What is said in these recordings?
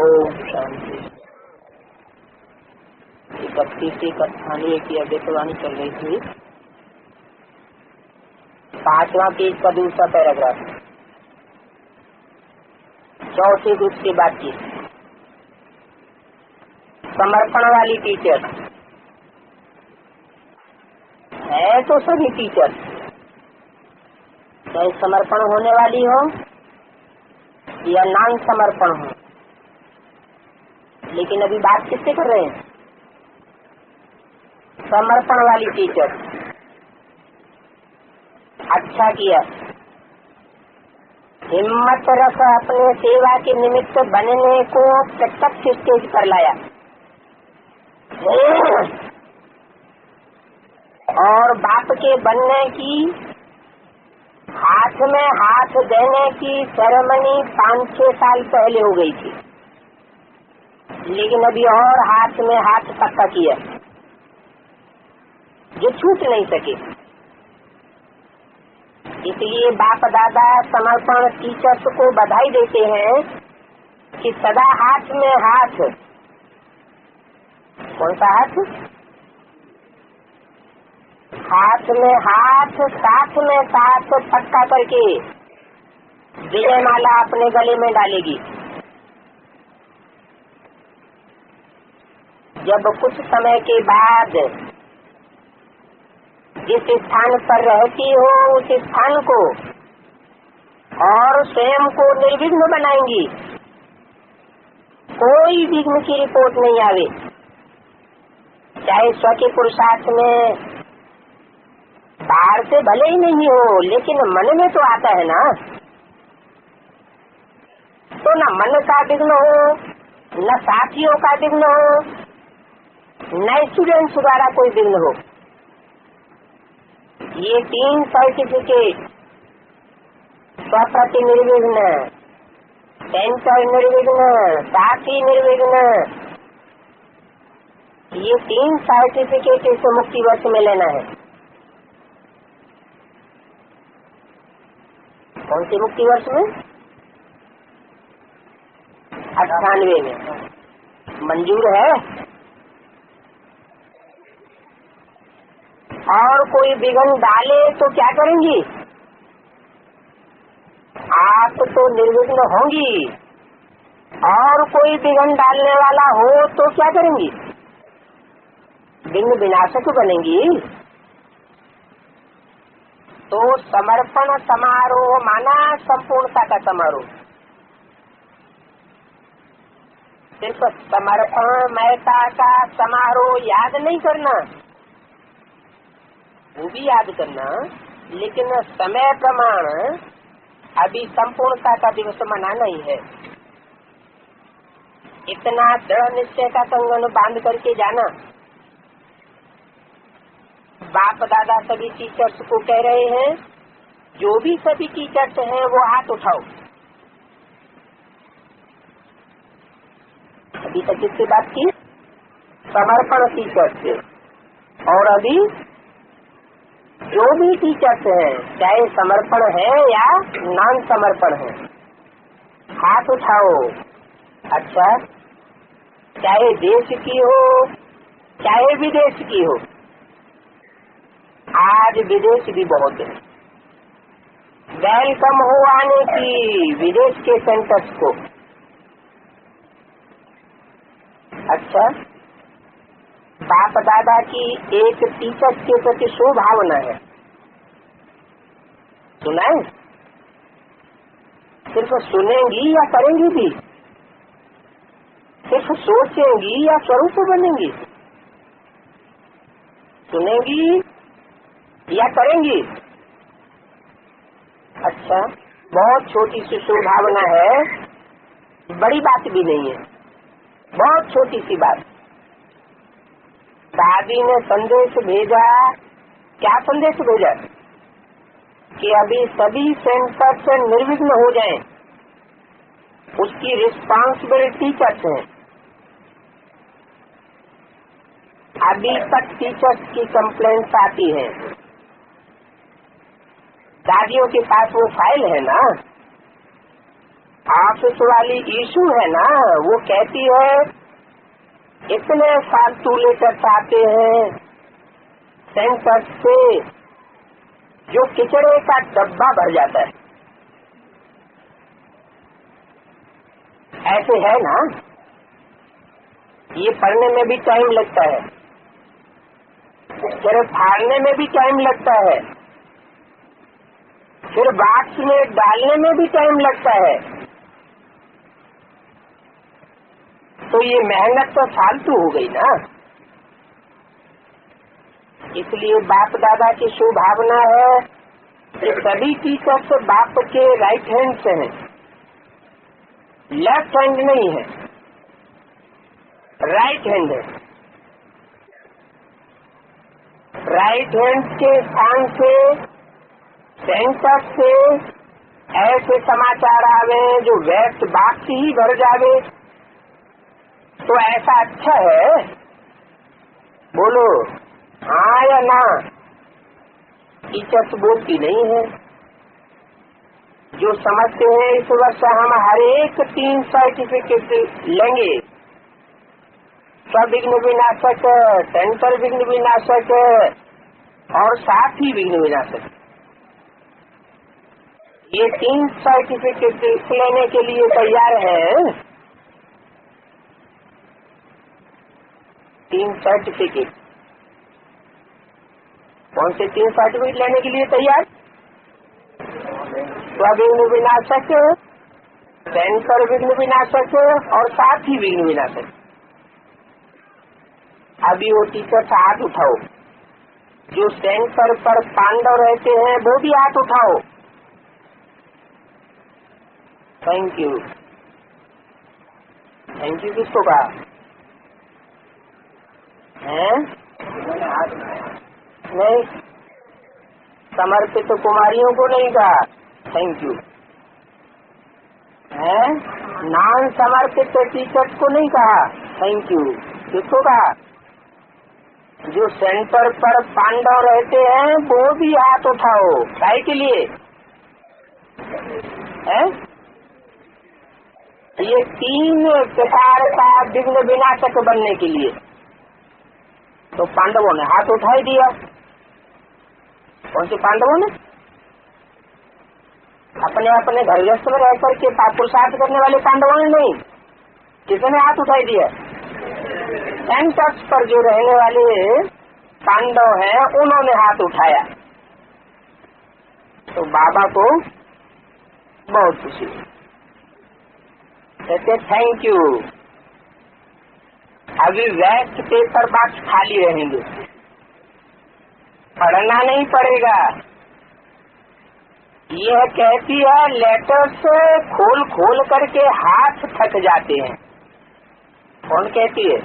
ओम शांति। 31 कथानी की अव्यक्तवाणी चल रही थी। 5वां पेज का दूसरा पैराग्राफ, चौथे ग्रुप की बातचीत। समर्पण वाली टीचर है तो सभी टीचर, चाहे समर्पण होने वाली हो या नाम समर्पण हो, लेकिन अभी बात किससे कर रहे हैं? समर्पण वाली टीचर। अच्छा किया, हिम्मत रख अपने सेवा के निमित्त बनने को प्रत्यक्ष स्टेज पर लाया और बाप के बनने की, हाथ में हाथ देने की सेरेमनी 5-6 साल पहले हो गई थी, लेकिन अभी और हाथ में हाथ पक्का किया जो छूट नहीं सके। इसलिए बाप दादा समर्पण टीचर्स को बधाई देते हैं कि सदा हाथ में हाथ, कौन सा हाथ? हाथ में हाथ, साथ में साथ पक्का करके विजय माला अपने गले में डालेगी। जब कुछ समय के बाद जिस स्थान पर रहती हो उस स्थान को और स्वयं को निर्विघ्न बनाएंगी, कोई विघ्न की रिपोर्ट नहीं आवे। चाहे स्व के पुरुषार्थ में बाहर से भले ही नहीं हो, लेकिन मन में तो आता है ना। तो न मन का विघ्न हो, न साथियों का विघ्न हो, न स्टूडेंट्स द्वारा कोई विघ्न हो। ये 3 सर्टिफिकेट, स्वप्रति निर्विघ्न, सेंटर निर्विघ्न, साथी निर्विघ्न, ये 3 सर्टिफिकेट इस मुक्ति वर्ष में लेना है। कौन सी मुक्ति वर्ष में? 98 में। मंजूर है? और कोई विघ्न डाले तो क्या करेंगी? आप तो निर्विघ्न होंगी, और कोई विघ्न डालने वाला हो तो क्या करेंगी? विघ्न विनाशक बनेंगी। तो समर्पण समारोह माना संपूर्णता का समारोह। सिर्फ समर्पण महता का समारोह याद नहीं करना, वो भी याद करना, लेकिन समय प्रमाण अभी संपूर्णता का दिवस मनाना ही है। इतना दृढ़ निश्चय का कंगन बांध करके जाना। बाप दादा सभी टीचर्स को कह रहे हैं, जो भी सभी टीचर्स हैं वो हाथ उठाओ। अभी तक किससे बात की? समर्पण टीचर्स से। और अभी जो भी टीचर्स हैं, चाहे समर्पण है या नॉन समर्पण है, हाथ उठाओ। अच्छा, चाहे देश की हो चाहे विदेश की हो। आज विदेश भी बहुत है, वेलकम हो आने की विदेश के सेंटर्स को। अच्छा, बाप दादा की एक टीचर के प्रति शो भावना है, सुना है? सिर्फ सुनेंगी या करेंगी भी? सिर्फ सोचेंगी या स्वरूप बनेंगी? सुनेंगी या करेंगी? अच्छा, बहुत छोटी सी शुभभावना है, बड़ी बात भी नहीं है, बहुत छोटी सी बात। दादी ने संदेश भेजा, क्या संदेश भेजा? कि अभी सभी सेंटर से निर्विघ्न हो जाएं, उसकी रिस्पांसिबिलिटी टीचर्स है। अभी तक टीचर्स की कंप्लेंट्स आती है। दादियों के पास वो फाइल है ना, ऑफिस वाली इशू है ना, वो कहती है इतने फालतू लेटर्स आते हैं सेंटर से जो किचड़े का डब्बा भर जाता है। ऐसे है ना, ये पढ़ने में भी टाइम लगता है, फिर फाड़ने में भी टाइम लगता है, फिर बॉक्स में डालने में भी टाइम लगता है। तो ये मेहनत तो फालतू हो गई ना। इसलिए बाप दादा की शुभभावना है कि सभी टीचर्स बाप के राइट हैंड से हैं, लेफ्ट हैंड नहीं है, राइट हैंड है। राइट हैंड के स्थान से सेंटर से ऐसे समाचार आवे जो वेस्ट बाक्स ही भर जावे, तो ऐसा अच्छा है? बोलो हाँ या ना? टीचर्स बोलती नहीं है। जो समझते हैं इस वर्ष हम हर एक 3 सर्टिफिकेट लेंगे, विघ्न विनाशक, सेंटर विघ्न विनाशक और साथ ही विघ्न विनाशक, ये 3 सर्टिफिकेट लेने के लिए तैयार है। 3 सर्टिफिकेट, कौन से 3 सर्टिफिकेट लेने के लिए तैयार? विघ्न विनाशक, सेंटर विघ्न विनाशक और साथ ही विघ्न विनाशक। अभी वो टीचर से हाथ उठाओ, जो सेंटर पर पांडव रहते हैं वो भी हाथ उठाओ। Thank you. थैंक यू किसको कहा है? नहीं, समर्पित कुमारियों को नहीं कहा थैंक यू है। नॉन समर्पित टीचर्स को नहीं कहा थैंक यू। किसको कहा? जो सेंटर पर पांडव रहते हैं वो भी हाथ उठाओ। काय के लिए है? ये 3 प्रकार का विघ्न विनाशक बनने के लिए। तो पांडवों ने हाथ उठाई दिया। कौन से पांडवों ने? अपने अपने घर गृहस्थ में रह करके पुरुषार्थ करने वाले पांडवों ने नहीं। किसने हाथ उठाई दिया? सेंटर्स पर जो रहने वाले पांडव हैं उन्होंने हाथ उठाया। तो बाबा को बहुत खुशी, कहते थैंक यू। अभी वेस्ट पेपर बॉक्स खाली रहेंगे, पढ़ना नहीं पड़ेगा। यह कहती है लेटर्स खोल खोल करके हाथ थक जाते हैं। कौन कहती है?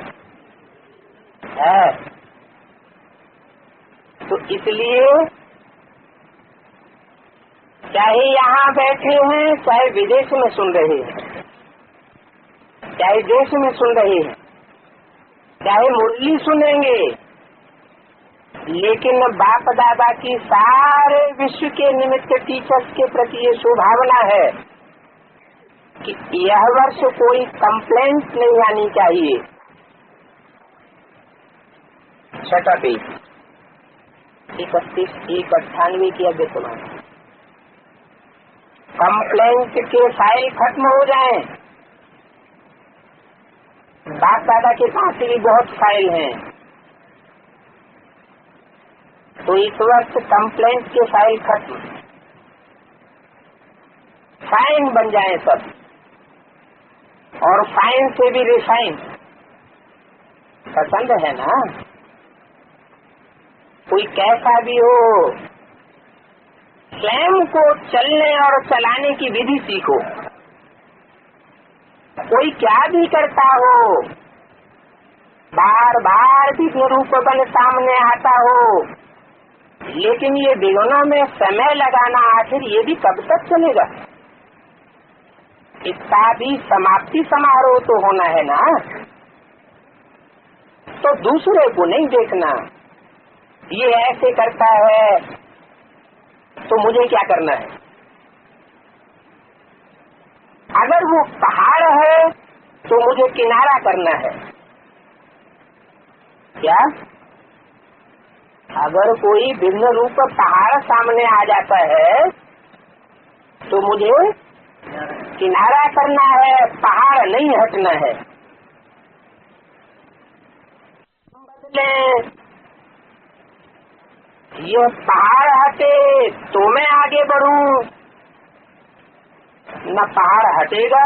तो इसलिए चाहे यहाँ बैठे हैं, चाहे विदेश में सुन रहे हैं, चाहे देश में सुन रहे हैं, चाहे मुरली सुनेंगे, लेकिन बाप दादा की सारे विश्व के निमित्त टीचर्स के प्रति ये शुभभावना है कि यह वर्ष कोई कंप्लेंट नहीं आनी चाहिए। 6 पेज 31-98 की अध्यक्षमान, कंप्लेंट के फाइल खत्म हो जाएं। बाप दादा के पास भी बहुत फाइल हैं, तो इस वर्ष कंप्लेंट के फाइल खत्म, फाइन बन जाए सब, और फाइन से भी रिफाइन। पसंद है ना? कोई कैसा भी हो, स्वयं को चलने और चलाने की विधि सीखो। कोई क्या भी करता हो, बार बार विघ्न रूप बन सामने आता हो, लेकिन ये विघ्नों में समय लगाना आखिर ये भी कब तक चलेगा? इसका भी समाप्ति समारोह तो होना है ना। तो दूसरे को नहीं देखना, ये ऐसे करता है तो मुझे क्या करना है। अगर अगर वो पहाड़ है तो मुझे किनारा करना है। क्या? अगर कोई विघ्न रूप पहाड़ सामने आ जाता है तो मुझे किनारा करना है, पहाड़ नहीं हटना है। बदले ये पहाड़ हटे तो मैं आगे बढ़ूं, न पहाड़ हटेगा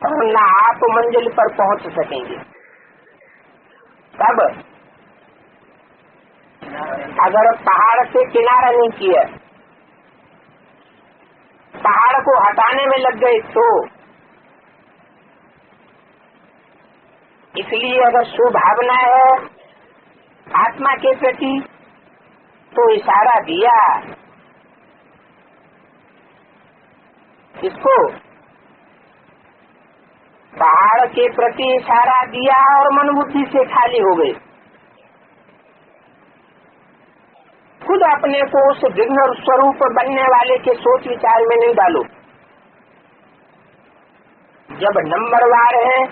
और न आप मंजिल पर पहुंच सकेंगे। तब अगर पहाड़ से किनारा नहीं किया, पहाड़ को हटाने में लग गए तो इसलिए अगर सुभावना है आत्मा के प्रति तो इशारा दिया इसको, पहाड़ के प्रति इशारा दिया और मन बुद्धि से खाली हो गए। खुद अपने को उस विघ्न स्वरूप बनने वाले के सोच विचार में नहीं डालो। जब नंबरवार है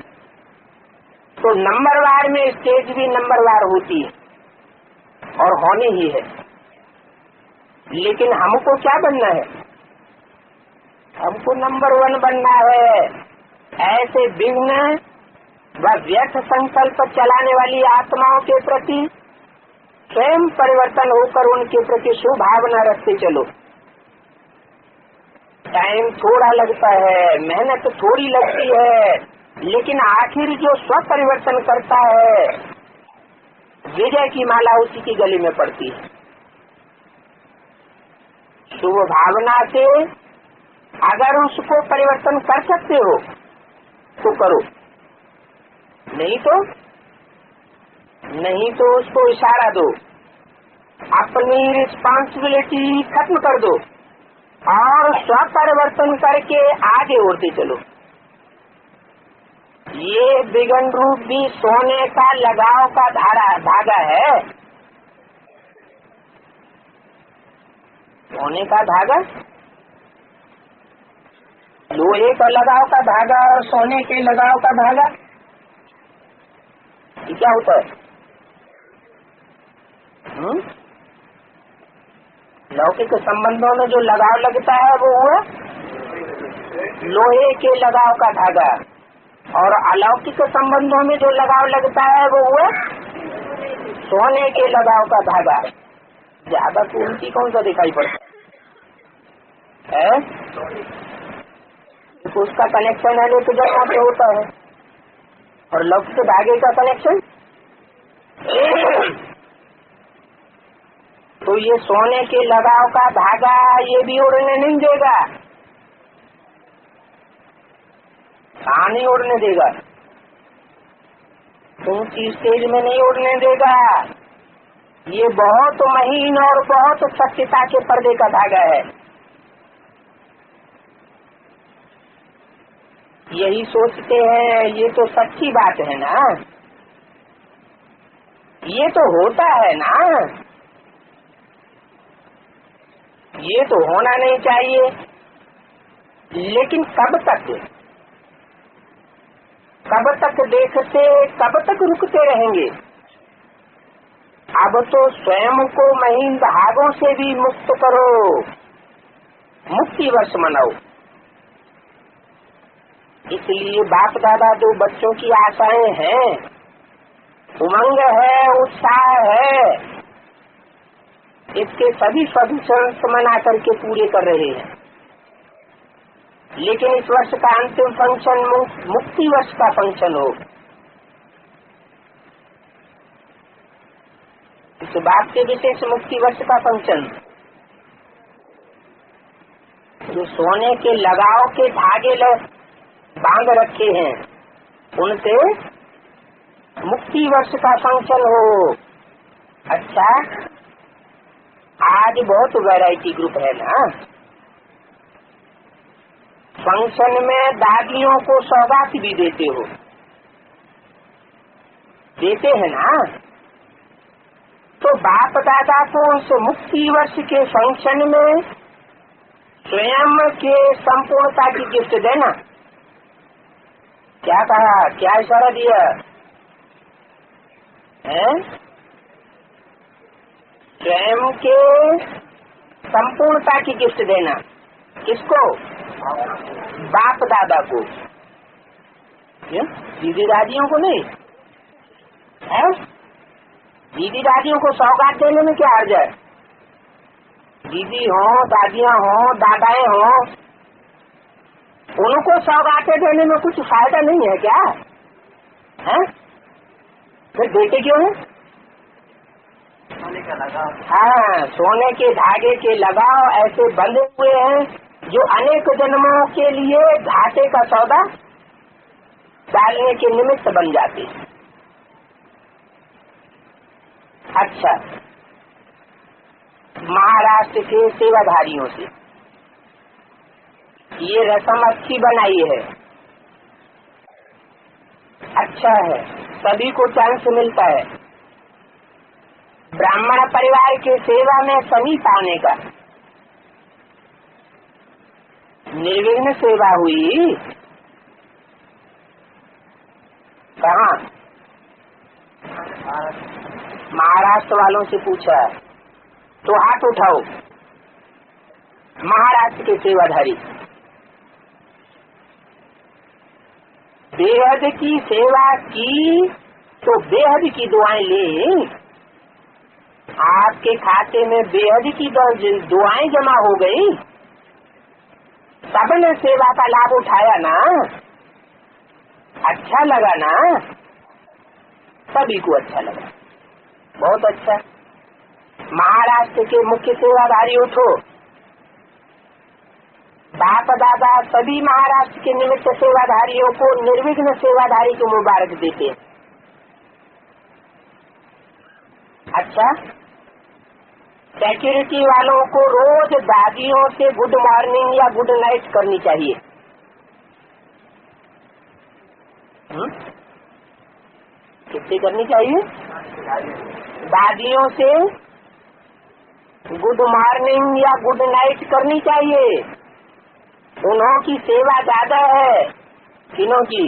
तो नंबरवार में स्टेज भी नंबरवार होती है और होनी ही है। लेकिन हमको क्या बनना है? हमको नंबर 1 बनना है। ऐसे विघ्न व व्यर्थ संकल्प चलाने वाली आत्माओं के प्रति स्वयं परिवर्तन होकर उनके प्रति सुभावना रखते चलो। टाइम थोड़ा लगता है, मेहनत थोड़ी लगती है, लेकिन आखिर जो स्व परिवर्तन करता है विजय की माला उसी की गले में पड़ती है। शुभ भावना से अगर उसको परिवर्तन कर सकते हो तो करो, नहीं तो उसको इशारा दो, अपनी रिस्पांसिबिलिटी खत्म कर दो और स्व परिवर्तन करके आगे उड़ते चलो। ये विघ्न रूप भी सोने का लगाव का धागा है। सोने का धागा, लोहे का लगाव का धागा और सोने के लगाव का धागा, ये क्या होता है? लौकिक संबंधों में जो लगाव लगता है वो हुआ लोहे के लगाव का धागा, और अलौकिक संबंधों में जो लगाव लगता है वो हुआ सोने के लगाव का धागा। ज्यादा कीमती कौन सा दिखाई पड़ता है? उसका कनेक्शन है तो जहाँ पे होता है, और लौकिक धागे का कनेक्शन तो ये सोने के लगाव का धागा ये भी उड़ने नहीं देगा। कहाँ नहीं उड़ने देगा? ऊंची स्टेज में नहीं उड़ने देगा। ये बहुत महीन और बहुत सत्यता के पर्दे का धागा है। यही सोचते हैं ये तो सच्ची बात है ना, ये तो होता है ना, ये तो होना नहीं चाहिए। लेकिन कब तक देखते, कब तक रुकते रहेंगे? अब तो स्वयं को महीन धागों से भी मुक्त करो, मुक्ति वर्ष मनाओ। इसलिए बाप दादा जो बच्चों की आशाएं हैं, उमंग है, उत्साह है, इसके सभी फंक्शन मना करके पूरे कर रहे हैं। लेकिन इस वर्ष का अंतिम फंक्शन मुक्ति वर्ष का फंक्शन हो। इस बात के विशेष मुक्ति वर्ष का फंक्शन, जो सोने के लगाव के धागे बांध रखे हैं उनसे मुक्ति वर्ष का फंक्शन हो। अच्छा, आज बहुत वैरायटी ग्रुप है ना, फंक्शन में दादियों को सौगात भी देते हो, देते हैं ना। तो बाप दादा को उस मुक्ति वर्ष के फंक्शन में स्वयं के संपूर्णता की गिफ्ट देना। क्या कहा, क्या इशारा दिया है? स्वयं के संपूर्णता की गिफ्ट देना। किसको? बाप दादा को। दीदी दादियों को नहीं है? दीदी दादियों को सौगात देने में क्या हर्ज है? दीदी हो, दादियां हो, दादाएं हो, उनको सौगातें देने में कुछ फायदा नहीं है क्या है? फिर देते क्यों है? सोने का लगाव। हाँ, सोने के धागे के लगाव ऐसे बंधे हुए हैं जो अनेक जन्मों के लिए घाटे का सौदा डालने के निमित्त बन जाते। अच्छा, महाराष्ट्र के सेवाधारियों से ये रस्म अच्छी बनाई है, अच्छा है, सभी को चांस मिलता है ब्राह्मण परिवार के सेवा में समीप आने का। निर्विघ्न सेवा हुई कहाँ? महाराष्ट्र वालों से पूछा तो हाथ उठाओ। महाराष्ट्र के सेवाधारी बेहद की सेवा की तो बेहद की दुआएं ले। आपके खाते में बेहद की दुआएं जमा हो गई। सबने सेवा का लाभ उठाया ना, अच्छा लगा ना, सभी को अच्छा लगा, बहुत अच्छा। महाराष्ट्र के मुख्य सेवाधारी उठो। बाप दादा सभी महाराष्ट्र के निमित्त सेवाधारियों को निर्विघ्न सेवाधारी को मुबारक देते हैं। अच्छा, सिक्योरिटी वालों को रोज दादियों से गुड मॉर्निंग या गुड नाइट करनी चाहिए। किससे करनी चाहिए? दादियों से गुड मॉर्निंग या गुड नाइट करनी चाहिए। उन्हों की सेवा ज्यादा है। किनों की?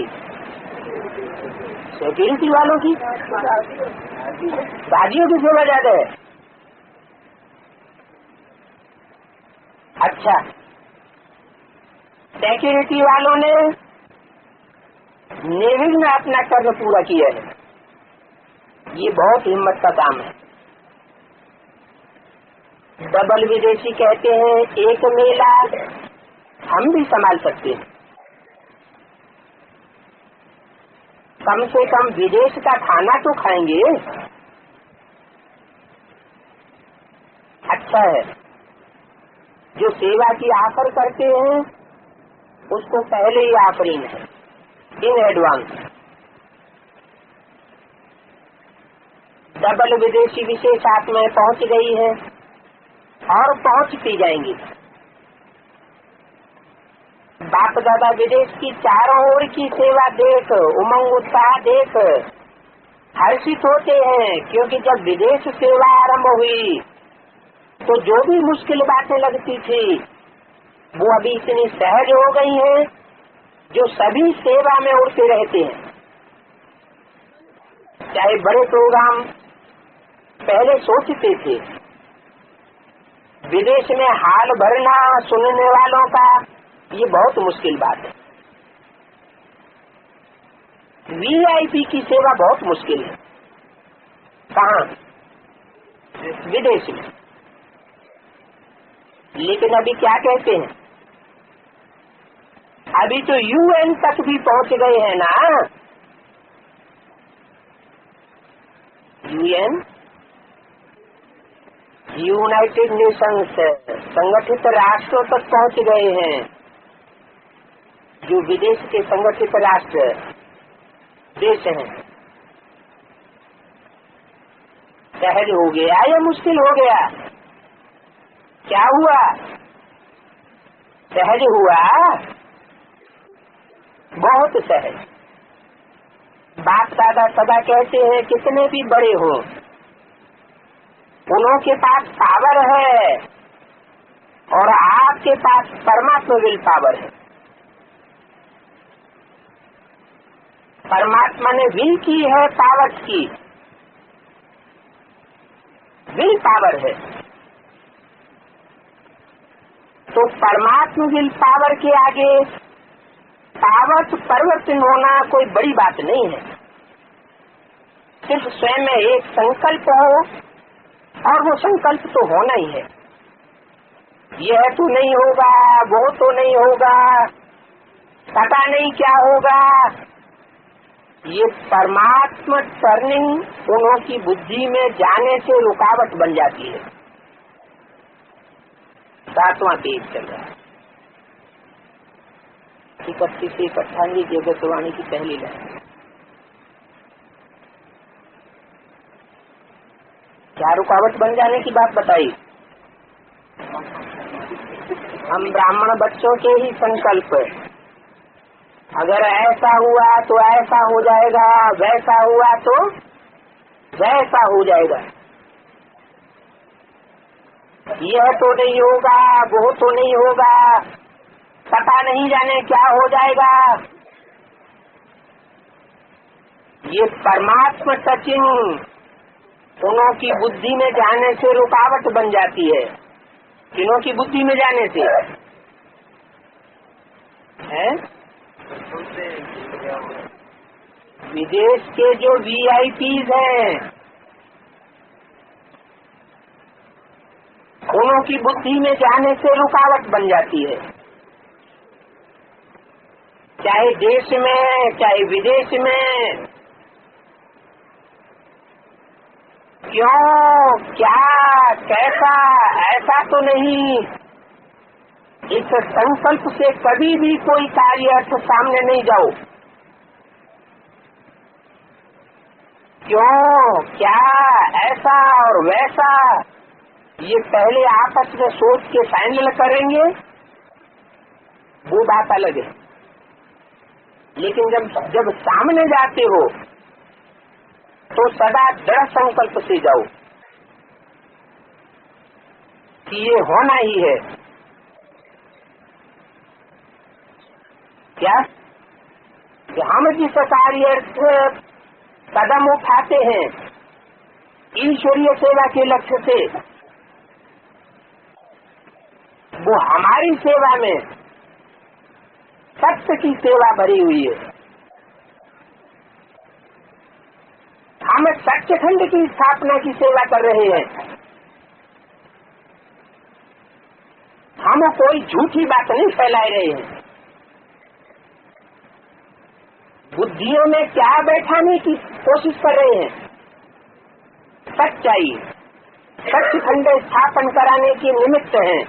सिक्योरिटी वालों की। दादियों की सेवा ज्यादा है। अच्छा, सिक्योरिटी वालों ने निर्विघ्न अपना कर्म पूरा किया है, ये बहुत हिम्मत का काम है। डबल विदेशी कहते हैं एक मेला हम भी संभाल सकते हैं। कम से कम विदेश का खाना तो खाएंगे। अच्छा है, जो सेवा की ऑफर करते हैं उसको पहले ही ऑफरिंग है, इन एडवांस। डबल विदेशी विशेष आत्माएं पहुंच गई है और पहुंचती जाएंगी। बाप दादा विदेश की चारों ओर की सेवा देख, उमंग उत्साह देख हर्षित होते हैं, क्योंकि जब विदेश सेवा आरंभ हुई तो जो भी मुश्किल बातें लगती थी वो अभी इतनी सहज हो गई हैं जो सभी सेवा में उड़ते रहते हैं। चाहे बड़े प्रोग्राम पहले सोचते थे, विदेश में हाल भरना सुनने वालों का ये बहुत मुश्किल बात है। वीआईपी की सेवा बहुत मुश्किल है। कहाँ? विदेश में। लेकिन अभी क्या कहते हैं, अभी तो यूएन तक भी पहुंच गए हैं ना। यूएन, यूनाइटेड नेशंस, संगठित राष्ट्रों तक पहुंच गए हैं। जो विदेश के संगठित राष्ट्र देश हैं, सहज हो गया या मुश्किल हो गया? क्या हुआ? सहज हुआ, बहुत सहज। बाप दादा सदा कहते हैं कितने भी बड़े हो, उन्हों के पास पावर है और आपके पास परमात्मा विल पावर है। परमात्मा ने विल की है, पावर्स की, विल पावर है। तो परमात्मा विल पावर के आगे पावर परिवर्तन होना कोई बड़ी बात नहीं है। सिर्फ स्वयं में एक संकल्प हो, और वो संकल्प तो होना ही है। यह तो नहीं होगा, वो तो नहीं होगा, पता नहीं क्या होगा। ये परमात्मा टर्निंग उन्हों की बुद्धि में जाने से रुकावट बन जाती है। 7वां पेज चल रहा है, 31 से 98 जगतवाणी की पहली लाइन। क्या रुकावट बन जाने की बात बताई? हम ब्राह्मण बच्चों के ही संकल्प, अगर ऐसा हुआ तो ऐसा हो जाएगा, वैसा हुआ तो वैसा हो जाएगा, यह तो नहीं होगा, वो तो नहीं होगा, पता नहीं जाने क्या हो जाएगा। ये परमात्मा टचिंग उन्हों की बुद्धि में जाने से रुकावट बन जाती है। किन्हों की बुद्धि में जाने से है? विदेश के जो VIPs हैं, उन्हों की बुद्धि में जाने से रुकावट बन जाती है। चाहे देश में चाहे विदेश में। क्यों, क्या, कैसा, ऐसा तो नहीं। इस संकल्प से कभी भी कोई कार्य अर्थ सामने नहीं जाओ। क्यों, क्या, ऐसा और वैसा, ये पहले आपस में सोच के फाइनल करेंगे, वो बात अलग है। लेकिन जब सामने जाते हो तो सदा दृढ़ संकल्प से जाओ कि ये होना ही है। क्या कि हम जिस कार्य कदम उठाते हैं ईश्वरीय सेवा के लक्ष्य से, वो हमारी सेवा में सत्य की सेवा भरी हुई है। हम सच्चखंड की स्थापना की सेवा कर रहे हैं। हम कोई झूठी बात नहीं फैला रहे हैं। बुद्धियों में क्या बैठाने की कोशिश कर रहे हैं? सच्चाई, सच्चखंड स्थापन कराने के निमित्त हैं।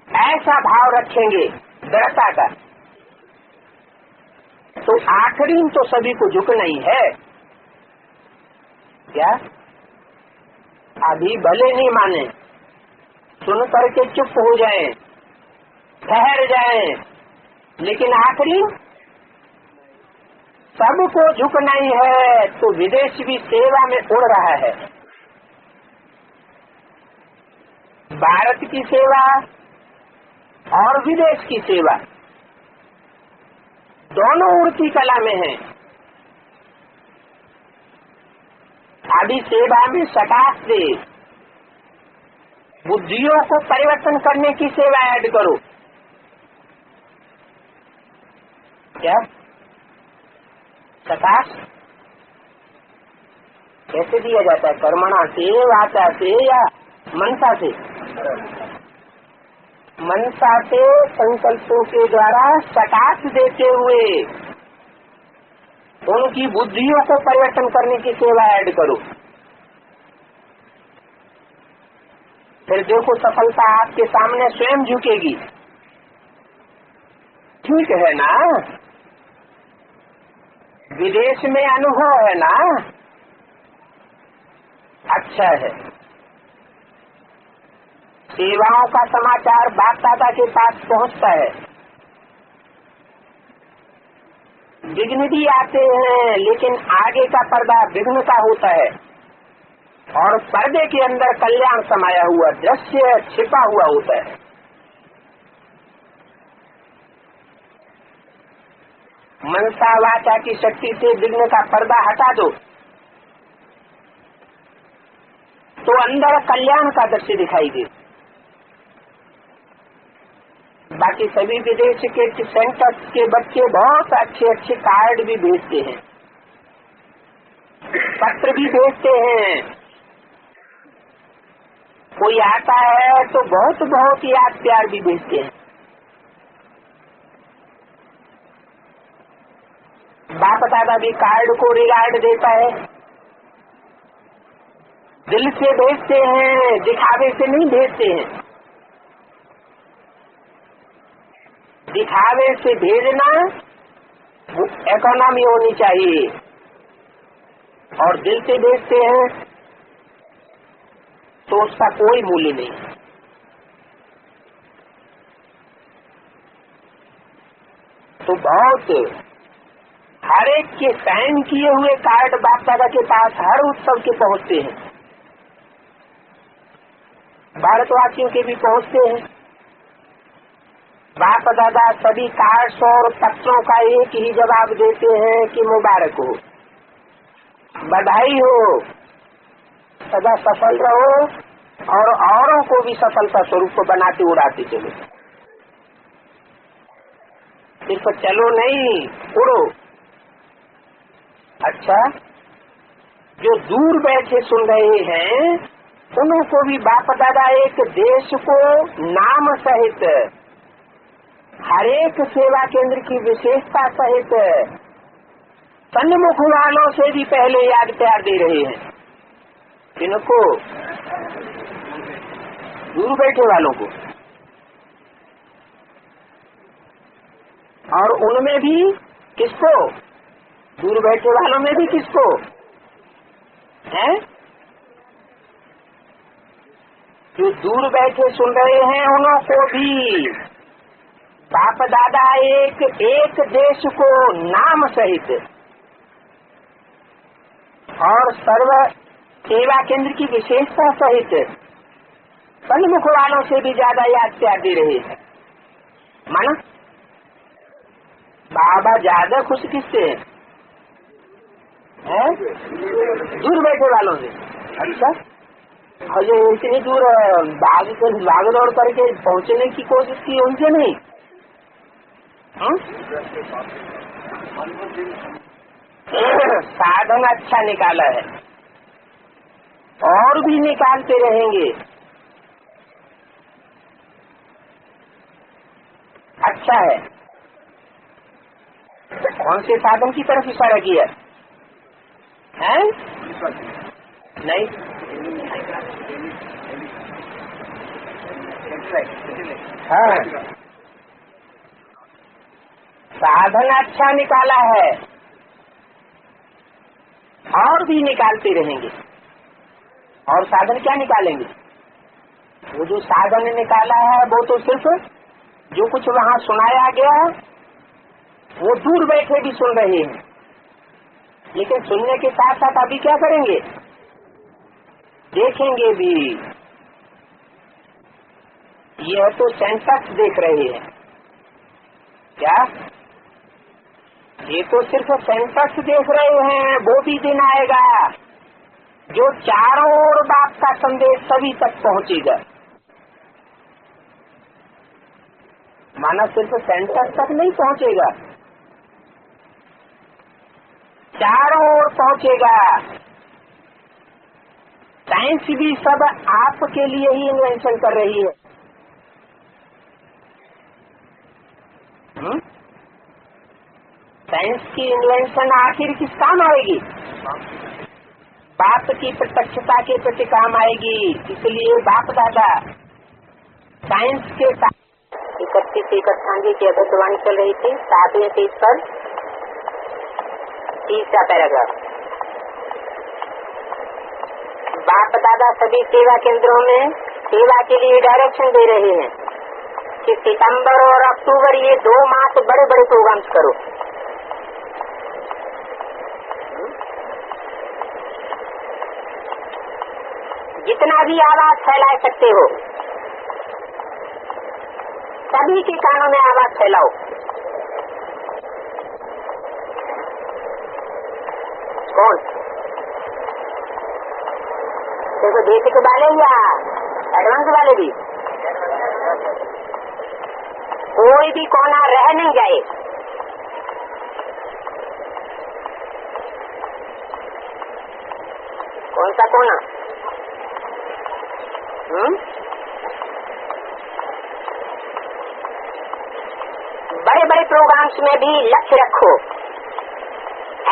ऐसा भाव रखेंगे दृढ़ता का, तो आखिरी तो सभी को झुकना ही है। क्या अभी भले नहीं माने, सुन करके चुप हो जाएं, ठहर जाएं, लेकिन आखिरी सबको झुकना ही है। तो विदेश भी सेवा में उड़ रहा है। भारत की सेवा और विदेश की सेवा दोनों उड़ती कला में हैं। अभी सेवा में सकाश से बुद्धियों को परिवर्तन करने की सेवा ऐड करो। क्या सकाश कैसे दिया जाता है? कर्मणा से, वाचा से या मनसा से? मनसा से संकल्पों के द्वारा सकाश देते हुए उनकी बुद्धियों को परिवर्तन करने की सेवा ऐड करो। फिर देखो सफलता आपके सामने स्वयं झुकेगी। ठीक है ना? विदेश में अनुभव है ना? अच्छा है। सेवाओं का समाचार बापदादा के पास पहुंचता है। विघ्न भी आते हैं, लेकिन आगे का पर्दा विघ्न का होता है। और पर्दे के अंदर कल्याण समाया हुआ दृश्य छिपा हुआ होता है। मनसा वाचा की शक्ति से विघ्न का पर्दा हटा दो तो अंदर कल्याण का दृश्य दिखाई दे। बाकी सभी विदेश के सेंटर्स के बच्चे बहुत अच्छे अच्छे कार्ड भी भेजते हैं, पत्र भी भेजते हैं। कोई आता है तो बहुत बहुत याद प्यार भी भेजते हैं। बाप दादा भी कार्ड को रिगार्ड देता है, दिल से भेजते हैं, दिखावे से नहीं भेजते हैं। दिखावे से भेजना इकोनॉमी होनी चाहिए, और दिल से भेजते हैं तो उसका कोई मूल्य नहीं। तो बहुत हर एक के साइन किए हुए कार्ड बाप दादा के पास हर उत्सव के पहुंचते हैं, भारतवासियों के भी पहुंचते हैं। बाप दादा सभी कार्ड्स और पत्रों का एक ही जवाब देते हैं कि मुबारक हो, बधाई हो, सदा सफल रहो और औरों को भी सफलता स्वरूप बनाते उड़ाते चलो। सिर्फ चलो नहीं, उड़ो। अच्छा, जो दूर बैठे सुन रहे हैं उनको भी बाप दादा एक देश को नाम सहित हर एक सेवा केंद्र की विशेषता सहित सन्मुख वालों से भी पहले याद प्यार दे रहे हैं। इनको दूर बैठे वालों को, और उनमें भी किसको, दूर बैठे वालों में भी किसको है, जो दूर बैठे सुन रहे हैं उनको भी बाप दादा एक देश को नाम सहित और सर्व सेवा केंद्र की विशेषता सहित सन्मुख वालों से भी ज्यादा याद प्यार दे रहे हैं। माना बाबा ज्यादा खुश किससे है? दूर बैठे वालों से। अच्छा, और जो इतनी दूर भाग दौड़ करके पहुंचने की कोशिश की उनसे नहीं। साधन अच्छा निकाला है और भी निकालते रहेंगे। अच्छा है, तो कौन से साधन की तरफ इशारा किया है? नहीं, हाँ, साधन अच्छा निकाला है और भी निकालते रहेंगे। और साधन क्या निकालेंगे? वो जो साधन निकाला है वो तो सिर्फ जो कुछ वहाँ सुनाया गया वो दूर बैठे भी सुन रहे हैं, लेकिन सुनने के साथ साथ अभी क्या करेंगे? देखेंगे भी। यह तो सेंसस देख रहे हैं क्या? ये तो सिर्फ सेंसस देख रहे हैं। वो भी दिन आएगा जो चारों ओर बाप का संदेश सभी तक पहुंचेगा। माना सिर्फ सेंसस तक नहीं पहुंचेगा, चारों ओर पहुंचेगा। साइंस भी सब आपके लिए ही इन्वेंशन कर रही है। साइंस की इन्वेंशन आखिर किस काम आएगी? बाप की प्रत्यक्षता के प्रति काम आएगी। इसलिए बाप दादा साइंस के साथ 31 स्थान की अभ्यर्थवाणी चल रही थी। 7वें पेज पर 30वां पैराग्राफ। बाप दादा सभी सेवा केंद्रों में सेवा के लिए डायरेक्शन दे रहे हैं कि सितंबर और अक्टूबर ये 2 मास बड़े बड़े प्रोग्राम्स करो। जितना भी आवाज फैला सकते हो, सभी के कानों में आवाज फैलाओ। कौन देखो, बेसिक वाले या एडवांस वाले भी, कोई भी कोना रह नहीं जाए। कौन सा कोना? बड़े बड़े प्रोग्राम्स में भी लक्ष्य रखो,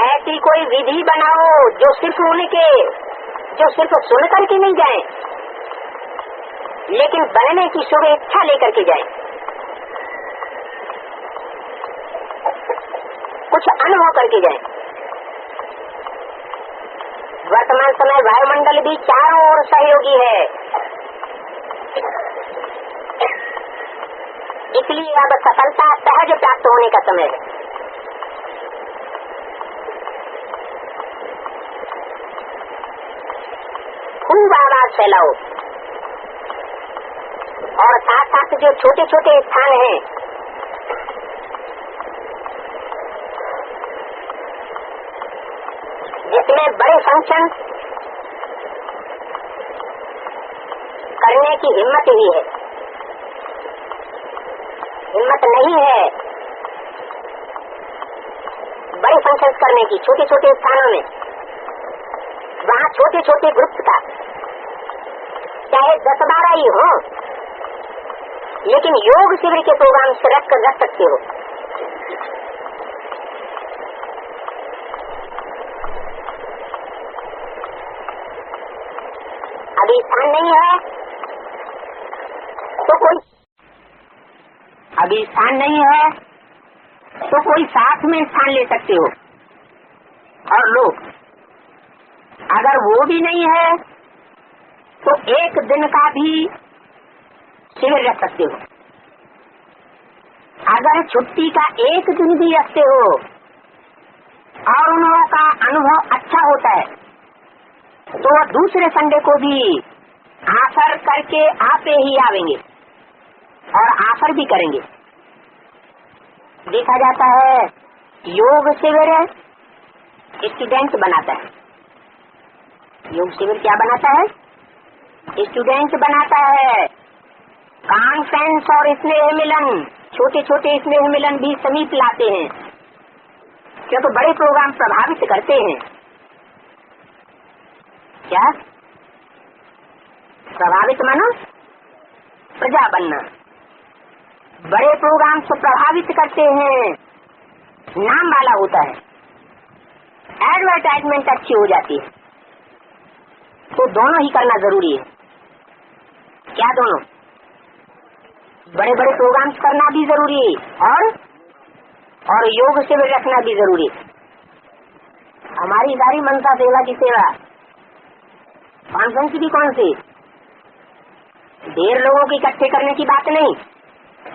ऐसी कोई विधि बनाओ जो सिर्फ सुन करके नहीं जाए, लेकिन बनने की शुभ इच्छा लेकर के जाए, कुछ अनुभव करके जाए। वर्तमान समय वायुमंडल भी चारों ओर सहयोगी है, इसलिए अब सफलता सहज प्राप्त होने का समय है। खूब आवाज फैलाओ, और साथ साथ जो छोटे छोटे स्थान हैं, जिसमें बड़े फंक्शन करने की हिम्मत ही है, हिम्मत नहीं है बड़े फंक्शन करने की, छोटे छोटे स्थानों में, वहाँ छोटे छोटे ग्रुप्स का चाहे 10-12 ही हो, लेकिन योग शिविर के प्रोग्राम से रख सकते हो। अभी स्थान नहीं है तो कोई साथ में स्थान ले सकते हो, और लो, अगर वो भी नहीं है तो एक दिन का भी शिविर रख सकते हो। अगर छुट्टी का एक दिन भी रखते हो और उन लोगों का अनुभव अच्छा होता है, तो वो दूसरे संडे को भी आफर करके आपे ही आवेंगे और आफर भी करेंगे। देखा जाता है योग शिविर स्टूडेंट बनाता है। योग शिविर क्या बनाता है? स्टूडेंट बनाता है। कॉन्फ्रेंस और स्नेह मिलन, छोटे छोटे स्नेह मिलन भी समीप लाते हैं, क्योंकि बड़े प्रोग्राम प्रभावित करते हैं। क्या प्रभावित मानो? प्रजा बनना। बड़े प्रोग्राम से प्रभावित करते हैं, नाम वाला होता है, एडवर्टाइजमेंट अच्छी हो जाती है। तो दोनों ही करना जरूरी है। क्या दोनों? बड़े बड़े प्रोग्राम्स करना भी जरूरी है और योग शिविर रखना भी जरूरी है। हमारी सारी मनसा सेवा की सेवा, कॉन्फ्रेंस भी कौन सी, ढेर लोगों को इकट्ठे करने की बात नहीं,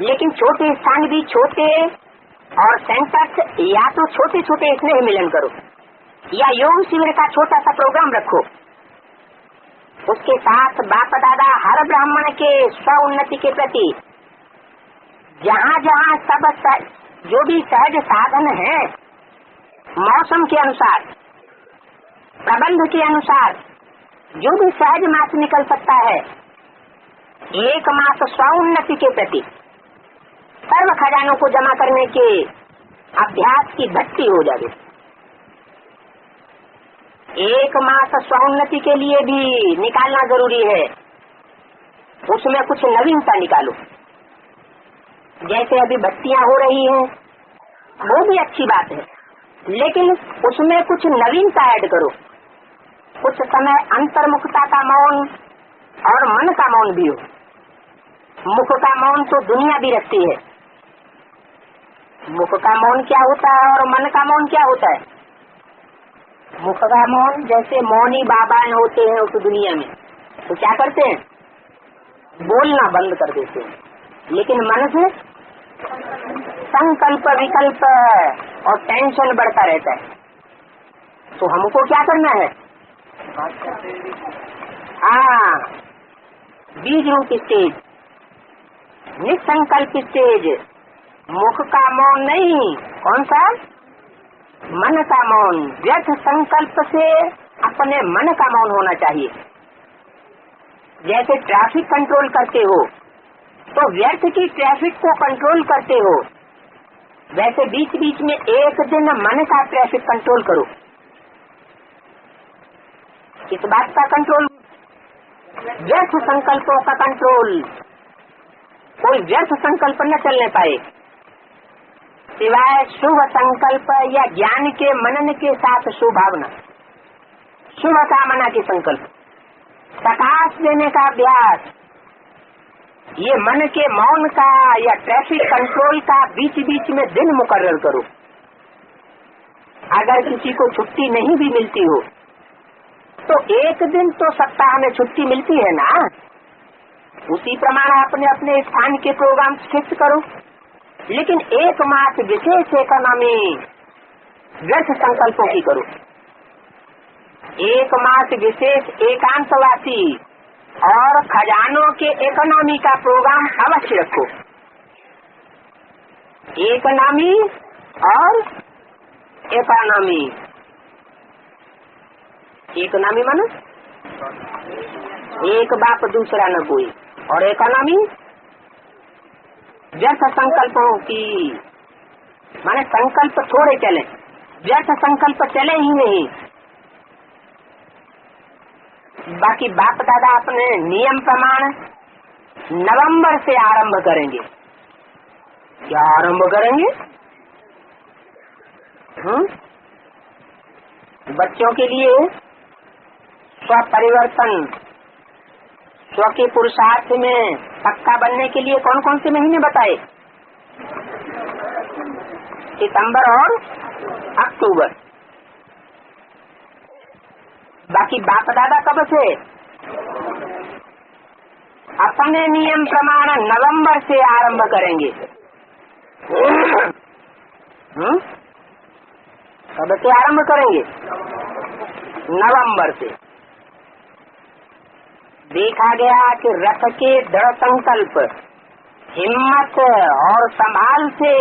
लेकिन छोटे स्थान भी छोटे और सेंटर्स, या तो छोटे छोटे स्नेह मिलन करो या योग शिविर का छोटा सा प्रोग्राम रखो। उसके साथ बाप दादा हर ब्राह्मण के स्व उन्नति के प्रति जहाँ जहाँ सब जो भी सहज साधन है, मौसम के अनुसार, प्रबंध के अनुसार जो भी सहज मास निकल सकता है, एक मास स्व उन्नति के प्रति सर्व खजानों को जमा करने के अभ्यास की भट्टी हो जाए। एक मास स्वोन्नति के लिए भी निकालना जरूरी है, उसमें कुछ नवीनता निकालो। जैसे अभी भट्टियां हो रही हैं, वो भी अच्छी बात है, लेकिन उसमें कुछ नवीनता ऐड करो। कुछ समय अंतर्मुखता का मौन और मन का मौन भी हो। मुख का मौन तो दुनिया भी रखती है। मुख का मौन क्या होता है और मन का मौन क्या होता है? मुख का मौन जैसे मौनी बाबा होते हैं उस दुनिया में, तो क्या करते हैं? बोलना बंद कर देते हैं, लेकिन मन से संकल्प विकल्प और टेंशन बढ़ता रहता है। तो हमको क्या करना है? हाँ, बीज रूप स्टेज, निसंकल्प स्टेज, मुख का मौन नहीं, कौन सा? मन का मौन। व्यर्थ संकल्प से अपने मन का मौन होना चाहिए। जैसे ट्रैफिक कंट्रोल करते हो तो व्यर्थ की ट्रैफिक को कंट्रोल करते हो, वैसे बीच बीच में एक दिन मन का ट्रैफिक कंट्रोल करो। इस बात का कंट्रोल, व्यर्थ संकल्पों का कंट्रोल। कोई व्यर्थ संकल्प न चलने पाए सिवाय शुभ संकल्प या ज्ञान के मनन के साथ शुभ भावना, शुभ कामना के संकल्प, प्रकाश देने का अभ्यास, ये मन के मौन का या ट्रैफिक कंट्रोल का बीच बीच में दिन मुकर्रर करो। अगर किसी को छुट्टी नहीं भी मिलती हो तो एक दिन तो सप्ताह में छुट्टी मिलती है ना, उसी प्रमाण अपने अपने स्थान के प्रोग्राम फिक्स करो। लेकिन एक मास विशेष इकोनॉमी व्यर्थ संकल्पों की करो। एक मास विशेष एकांतवासी और खजानों के इकोनॉमी का प्रोग्राम अवश्य रखो। इकोनॉमी और इकोनॉमी, इकोनॉमी मानो एक बाप दूसरा न कोई, और इकोनॉमी व्यर्थ संकल्पों की, माने संकल्प थोड़े चले, व्यर्थ संकल्प चले ही नहीं। बाकी बाप दादा अपने नियम प्रमाण नवंबर से आरंभ करेंगे। क्या आरंभ करेंगे? बच्चों के लिए स्व परिवर्तन, स्व के पुरुषार्थ में पक्का बनने के लिए कौन कौन से महीने बताए? सितंबर और अक्टूबर। बाकी बाप दादा कब से? अपने नियम प्रमाण नवंबर से आरंभ करेंगे। कब से आरंभ करेंगे? नवंबर से। देखा गया कि रथ के दृढ़ संकल्प, हिम्मत और संभाल से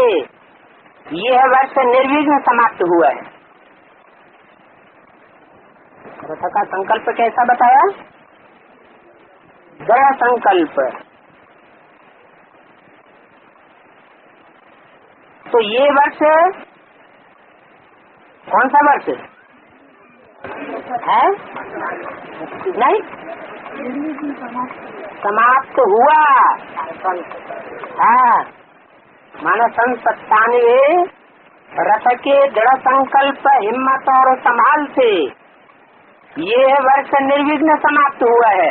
यह वर्ष निर्विघ्न समाप्त हुआ है। रथ का संकल्प कैसा बताया? दृढ़ संकल्प। तो ये वर्ष कौन सा वर्ष है? नहीं, समाप्त हुआ। हाँ, मानो 97 रथ के दृढ़ संकल्प, हिम्मत और संभाल से ये वर्ष निर्विघ्न समाप्त हुआ है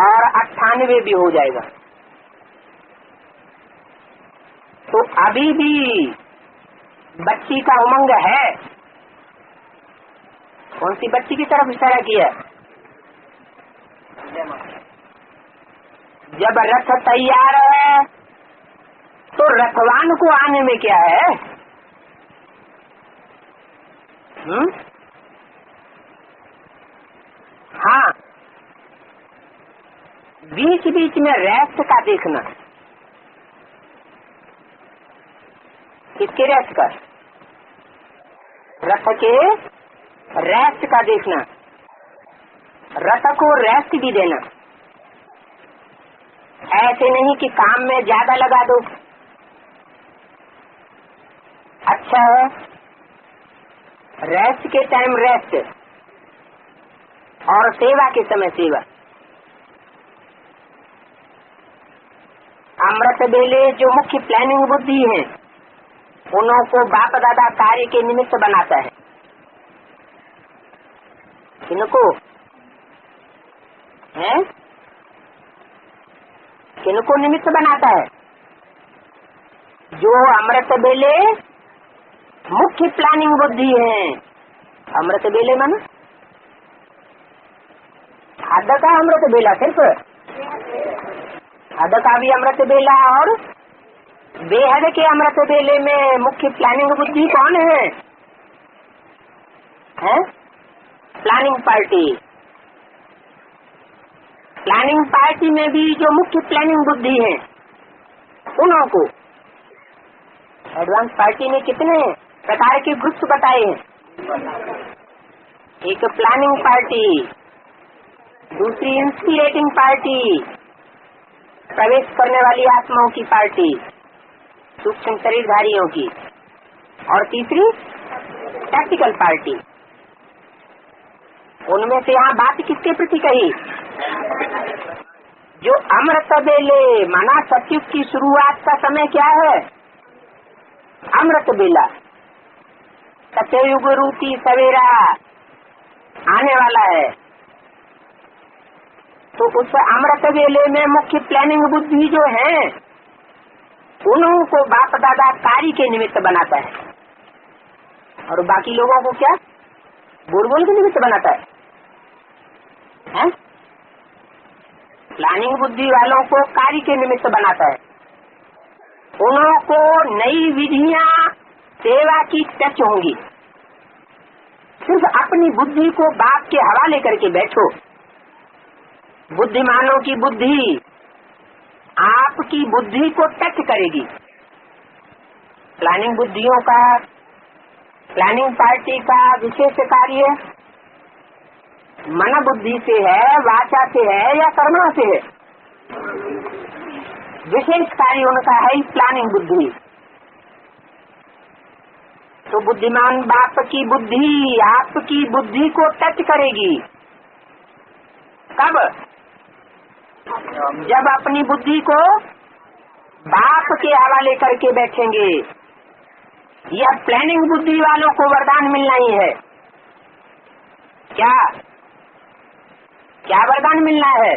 और 98 भी हो जाएगा। तो अभी भी बच्ची का उमंग है। कौन सी बच्ची की तरफ इशारा किया? जब रथ तैयार है तो रथवान को आने में क्या है? हाँ, बीच बीच में रेस्ट का देखना। किसके रेस्ट का? रथ के रेस्ट का देखना। रथ को रेस्ट भी देना। ऐसे नहीं कि काम में ज्यादा लगा दो। अच्छा है, रेस्ट के टाइम रेस्ट और सेवा के समय सेवा। अमृत बेले जो मुख्य प्लानिंग बुद्धि है, उन्हों को बाप दादा कार्य के निमित्त बनाता है। किनको है? किनको निमित्त बनाता है? जो अमृत बेले मुख्य प्लानिंग बुद्धि है। अमृत बेले माना हद का अमृत बेला, सिर्फ हद का भी अमृत बेला और बेहद के अमृत बेले में मुख्य प्लानिंग बुद्धि कौन है? Planning party. प्लानिंग पार्टी में भी जो मुख्य प्लानिंग बुद्धि है उन्हों को एडवांस पार्टी में कितने प्रकार के ग्रुप्स बताए हैं। एक प्लानिंग पार्टी, दूसरी इंस्पिरेटिंग पार्टी, प्रवेश करने वाली आत्माओं की पार्टी, सूक्ष्म शरीरधारियों की, और तीसरी टैक्टिकल पार्टी। उनमें से यहाँ बात किसके प्रति कही? जो अमृत बेले, माना सतयुग की शुरुआत का समय क्या है? अमृत बेला, सत्ययुग रूपी सवेरा आने वाला है। तो उस अमृत बेले में मुख्य प्लानिंग बुद्धि जो है उन्हों को बाप दादा कार्य के निमित्त बनाता है, और बाकी लोगों को क्या बोल के निमित्त बनाता है? प्लानिंग बुद्धि वालों को कार्य के निमित्त बनाता है। उन्हों को नई विधियां सेवा की टच होंगी। सिर्फ अपनी बुद्धि को बाप के हवाले करके बैठो। बुद्धिमानों की बुद्धि आपकी बुद्धि को टच करेगी। प्लानिंग बुद्धियों का, प्लानिंग पार्टी का विशेष कार्य मन बुद्धि से है, वाचा से है या कर्मा से है? विशेष कार्य उनका है प्लानिंग बुद्धि। तो बुद्धिमान बाप की बुद्धि आपकी बुद्धि को टच करेगी। कब? जब अपनी बुद्धि को बाप के हवाले करके बैठेंगे। यह प्लानिंग बुद्धि वालों को वरदान मिलना ही है। क्या क्या वरदान मिलना है?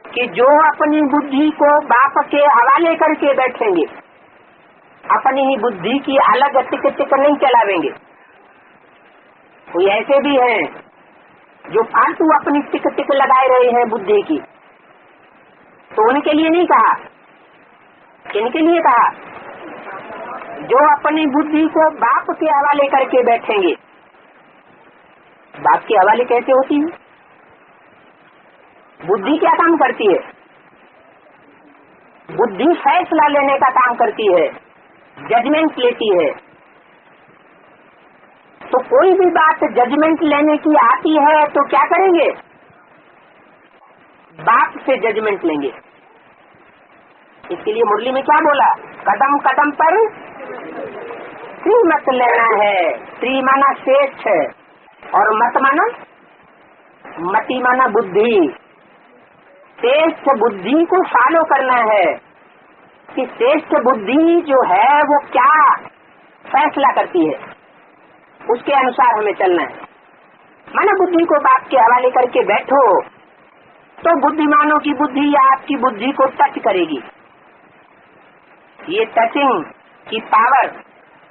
कि जो अपनी बुद्धि को बाप के हवाले करके बैठेंगे, अपनी ही बुद्धि की अलग टिक टिक नहीं चलावेंगे। कोई ऐसे भी हैं जो फालतू अपनी टिक टिक लगाए रहे हैं बुद्धि की, तो उनके लिए नहीं कहा। किनके लिए कहा? जो अपनी बुद्धि को बाप के हवाले करके बैठेंगे। बाप के हवाले कैसे होती है? बुद्धि क्या काम करती है? बुद्धि फैसला लेने का काम करती है, जजमेंट लेती है। तो कोई भी बात जजमेंट लेने की आती है तो क्या करेंगे? बाप से जजमेंट लेंगे। इसके लिए मुरली में क्या बोला? कदम कदम पर श्रीमत लेना है। श्री माना श्रेष्ठ है और मत माना मति माना बुद्धि। श्रेष्ठ बुद्धि को फॉलो करना है कि श्रेष्ठ बुद्धि जो है वो क्या फैसला करती है, उसके अनुसार हमें चलना है। माना बुद्धि को बाप के हवाले करके बैठो तो बुद्धिमानों की बुद्धि या आपकी बुद्धि को टच करेगी। ये टचिंग की पावर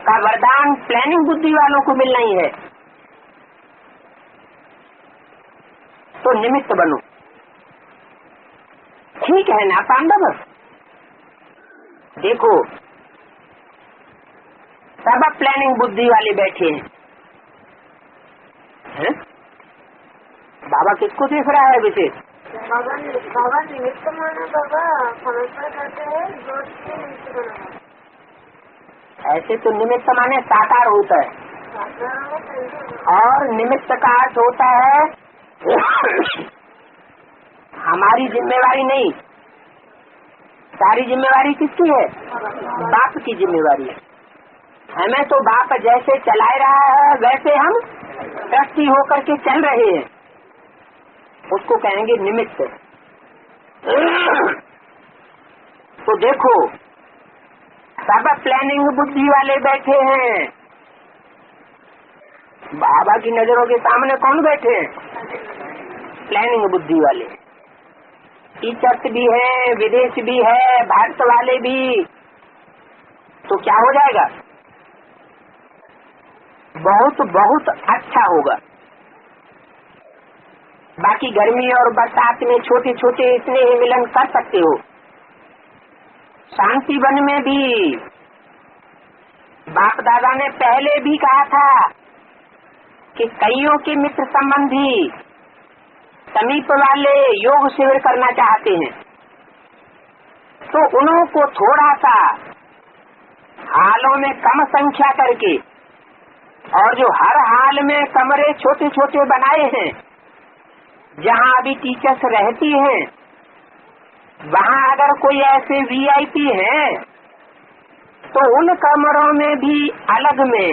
का वरदान प्लानिंग बुद्धि वालों को मिलना ही है। तो निमित्त बनो। ठीक है ना पांडव? देखो सब प्लानिंग बुद्धि वाले बैठे हैं। बाबा किसको देख रहा है विशेष? बाबा निमित्त माना, बाबा समर्पण करते हैं, जोश से निमित्त बना। ऐसे तो निमित्त माने साकार होता है, और निमित्त का अर्थ होता है हमारी जिम्मेवारी नहीं। सारी जिम्मेवारी किसकी है? बाप की जिम्मेवारी है। हमें तो बाप जैसे चलाए रहा है वैसे हम ट्रस्टी होकर के चल रहे हैं, उसको कहेंगे निमित्त। तो देखो सब प्लानिंग बुद्धि वाले बैठे हैं। बाबा की नजरों के सामने कौन बैठे हैं? प्लानिंग बुद्धि वाले। टीचर्स भी हैं, विदेश भी है, भारत वाले भी। तो क्या हो जाएगा? बहुत बहुत अच्छा होगा। बाकी गर्मी और बरसात में छोटे छोटे स्नेह मिलन कर सकते हो। शांति वन में भी बाप दादा ने पहले भी कहा था कि कईयों के मित्र संबंधी समीप वाले योग शिविर करना चाहते हैं तो उनको थोड़ा सा हालों में कम संख्या करके, और जो हर हाल में कमरे छोटे छोटे बनाए हैं जहाँ अभी टीचर्स रहती हैं, वहाँ अगर कोई ऐसे वीआईपी हैं तो उन कमरों में भी अलग में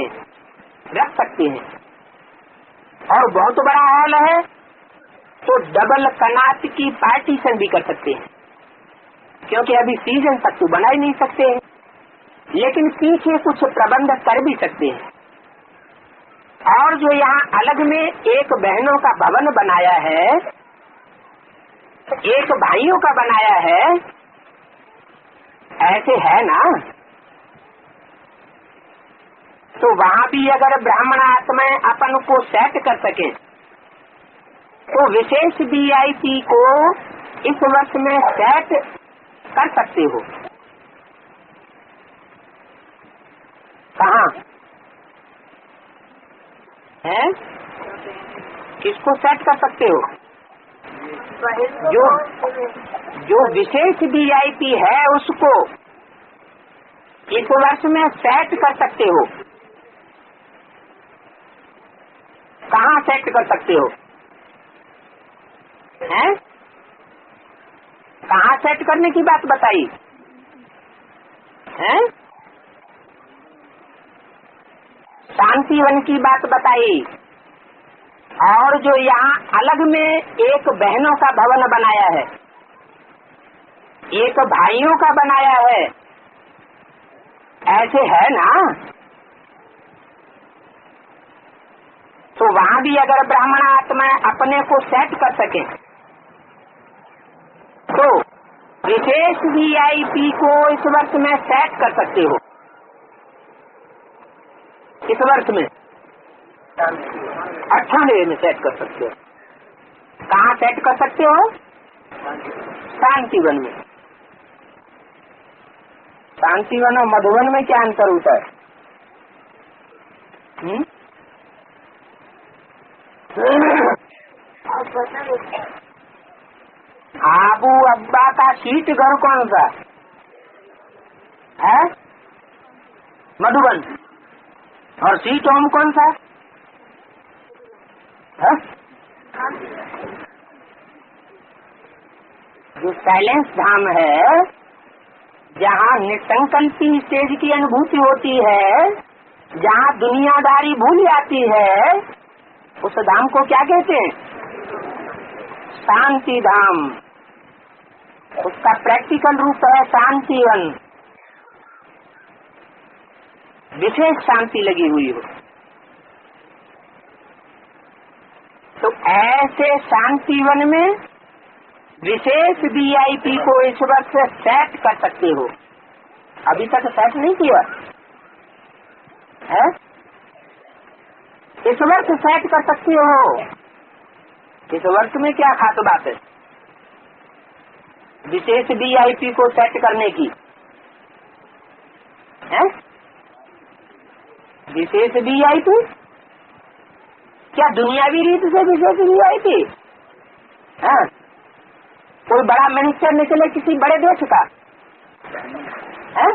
रख सकते हैं। और बहुत बड़ा हॉल है तो डबल कनात की पार्टीशन भी कर सकते हैं, क्योंकि अभी सीजन तक तो बना ही नहीं सकते हैं, लेकिन पीछे कुछ प्रबंध कर भी सकते हैं। और जो यहाँ अलग में एक बहनों का भवन बनाया है, एक भाइयों का बनाया है, ऐसे है ना, तो वहाँ भी अगर ब्राह्मण आत्माएं अपन को सेट कर सके तो विशेष वीआईपी को इस वर्ष में सेट कर सकते हो। कहाँ है? किसको सेट कर सकते हो? जो विशेष वीआईपी है उसको इस वर्ष में सेट कर सकते हो। कहाँ सेट कर सकते हो? हैं? कहाँ सेट करने की बात बताई हैं? शांतिवन की बात बताई। और जो यहाँ अलग में एक बहनों का भवन बनाया है, एक भाइयों का बनाया है, ऐसे है ना, तो वहाँ भी अगर ब्राह्मण आत्मा अपने को सेट कर सके तो विशेष वीआईपी को इस वर्ष में सेट कर सकते हो। इस वर्ष में 98 में सेट कर सकते हो। कहाँ सेट कर सकते हो? शांतिवन में। शांतिवन और मधुवन में क्या अंतर होता है? आबू अब्बा का सीट घर कौन सा है? मधुबन। और सीट होम कौन सा है? जो साइलेंस धाम है, जहाँ निसंकल्पी स्टेज की अनुभूति होती है, जहाँ दुनियादारी भूल जाती है, उस धाम को क्या कहते हैं? शांति धाम। उसका प्रैक्टिकल रूप है शांतिवन। विशेष शांति लगी हुई हो। तो ऐसे शांतिवन में विशेष वीआईपी को इस वर्ष सेट कर सकते हो। अभी तक सेट नहीं किया है? इस वर्ष सेट कर सकते हो। इस वर्ष में क्या खास बात है विशेष वीआईपी को सेट करने की है? विशेष वीआईपी क्या दुनियावी रीत से विशेष वीआईपी है? कोई बड़ा मिनिस्टर निकले किसी बड़े देश का है?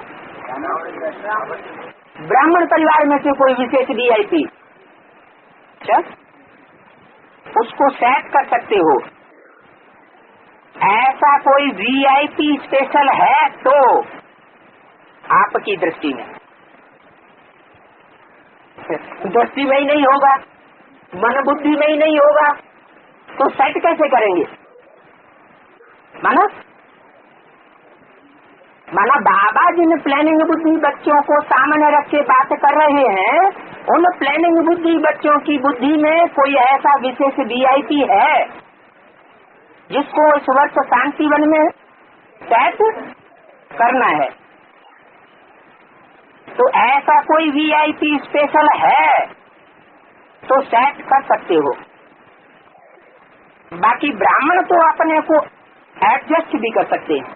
ब्राह्मण परिवार में से कोई विशेष वीआईपी, उसको सेट कर सकते हो। ऐसा कोई वीआईपी स्पेशल है तो आपकी दृष्टि में ही नहीं होगा, मन बुद्धि में ही नहीं होगा, तो सेट कैसे करेंगे? माना बाबा जिन प्लानिंग बुद्धि बच्चों को सामने रख के बात कर रहे हैं, उन प्लानिंग बुद्धि बच्चों की बुद्धि में कोई ऐसा विशेष वीआईपी है जिसको इस वर्ष शांतिवन में सेट करना है। तो ऐसा कोई वीआईपी स्पेशल है तो सेट कर सकते हो। बाकी ब्राह्मण तो अपने को एडजस्ट भी कर सकते हैं,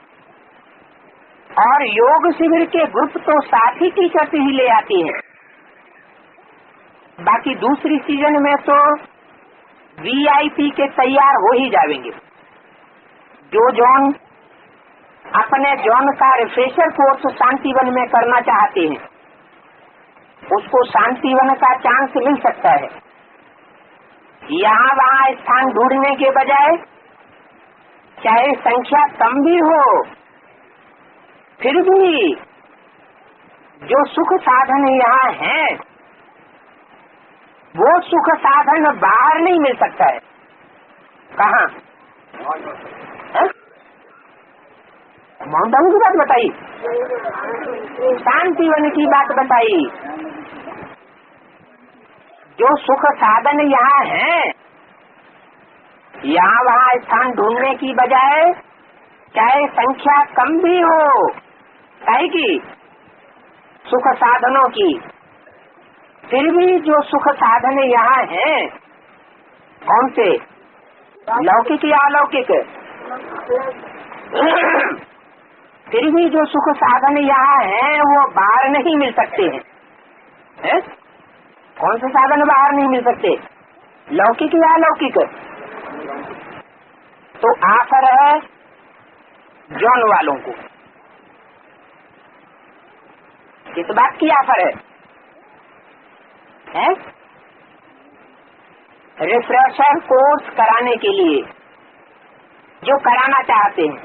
और योग शिविर के ग्रुप तो साथी टीचर ही ले आती हैं। बाकी दूसरी सीजन में तो VIP के तैयार हो ही जाएंगे। जो जॉन अपने जॉन का रिफ्रेशर कोर्स शांतिवन में करना चाहते हैं, उसको शांतिवन का चांस मिल सकता है। यहाँ वहाँ स्थान ढूंढने के बजाय, चाहे संख्या कम भी हो, फिर भी जो सुख साधन यहाँ है, वो सुख साधन बाहर नहीं मिल सकता है। कहाँ? माउंट आबू की बात बताई, शांतिवन की बात बताई। जो सुख साधन यहाँ है, यहाँ वहाँ स्थान ढूंढने की बजाय, चाहे संख्या कम भी हो, काहे की सुख साधनों की, फिर भी जो सुख साधन यहाँ है, कौन से? लौकिक या अलौकिक? फिर भी जो सुख साधन यहाँ है वो बाहर नहीं मिल सकते हैं, है? कौन से साधन बाहर नहीं मिल सकते? लौकिक या अलौकिक? तो आफर है जॉन वालों को। किस बात की आफर है? रिफ्रेशर कोर्स कराने के लिए, जो कराना चाहते हैं,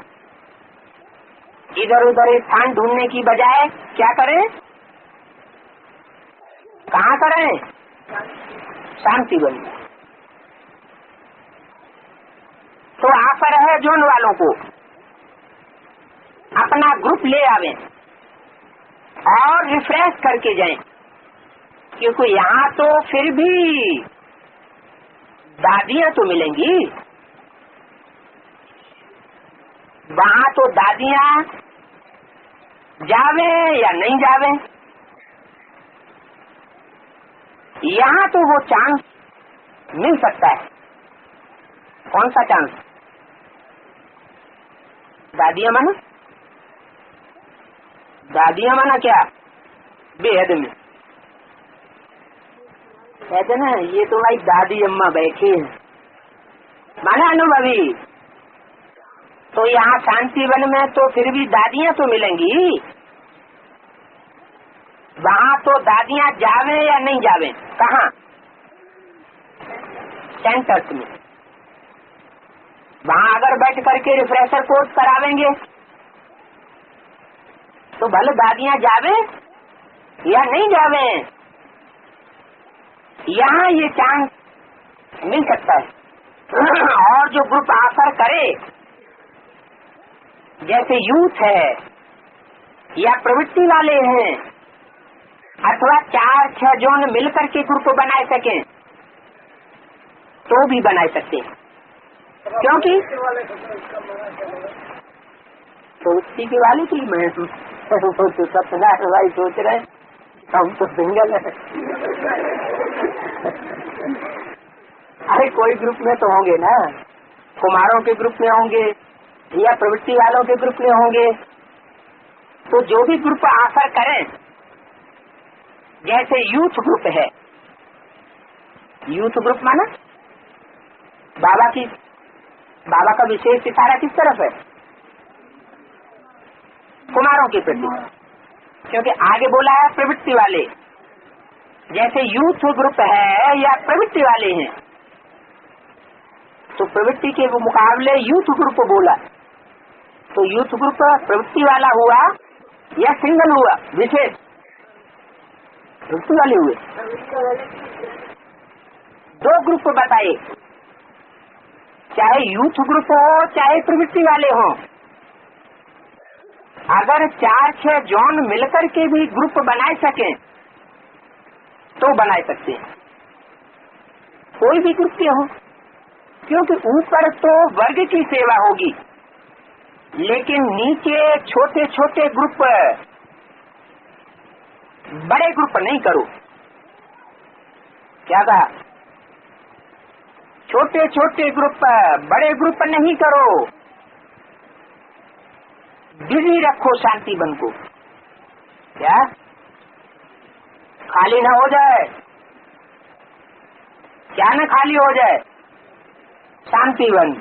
इधर उधर स्थान ढूंढने की बजाय क्या करें? कहाँ करें? शांतिवन। तो आफर है जोन वालों को, अपना ग्रुप ले आवें और रिफ्रेश करके जाएं, क्योंकि यहाँ तो फिर भी दादियाँ तो मिलेंगी, वहाँ तो दादियाँ जावे या नहीं जावे, यहाँ तो वो चांस मिल सकता है। कौन सा चांस? दादियाँ माना? दादियाँ माना क्या? बेहद में कहते ना, ये तो भाई दादी अम्मा बैठी है, माना अनुभवी। तो यहाँ शांतिवन में तो फिर भी दादियाँ तो मिलेंगी, वहाँ तो दादियाँ जावे या नहीं जावे? कहाँ? सेंटर्स में। वहाँ अगर बैठ करके रिफ्रेशर कोर्स करावेंगे तो भले दादियाँ जावे या नहीं जावे, यहाँ ये चांस मिल सकता है। और जो ग्रुप आफर करे, जैसे यूथ है या प्रवृत्ति वाले हैं, अथवा 4-6 जोन मिलकर के ग्रुप बनाए सकें, तो भी बनाए सकते हैं। क्योंकि प्रवृत्ति के वाले की मैं तो सत्यनारायण भाई सोच रहे, हम तो सिंगल है। अरे कोई ग्रुप में तो होंगे ना, कुमारों के ग्रुप में होंगे या प्रवृत्ति वालों के ग्रुप में होंगे। तो जो भी ग्रुप आफर करें, जैसे यूथ ग्रुप है, यूथ ग्रुप माना बाबा का विशेष इशारा किस तरफ है? कुमारों के प्रति, क्योंकि आगे बोला है प्रवृत्ति वाले। जैसे यूथ ग्रुप है या प्रवृत्ति वाले हैं, तो प्रवृत्ति के मुकाबले यूथ ग्रुप बोला, तो यूथ ग्रुप प्रवृत्ति वाला हुआ या सिंगल हुआ? विशेष प्रवृत्ति वाले हुए। 2 ग्रुप बताए, चाहे यूथ ग्रुप हो चाहे प्रवृत्ति वाले हो। अगर 4-6 जॉन मिलकर के भी ग्रुप बनाए सके तो बनाए सकते हैं, कोई भी ग्रुप के हो, क्योंकि ऊपर तो वर्ग की सेवा होगी, लेकिन नीचे छोटे छोटे ग्रुप, बड़े ग्रुप नहीं करो। क्या कहा? छोटे छोटे ग्रुप, बड़े ग्रुप नहीं करो। बिजी रखो शांतिवन को, क्या खाली ना हो जाए? क्या न खाली हो जाए? शांतिवन।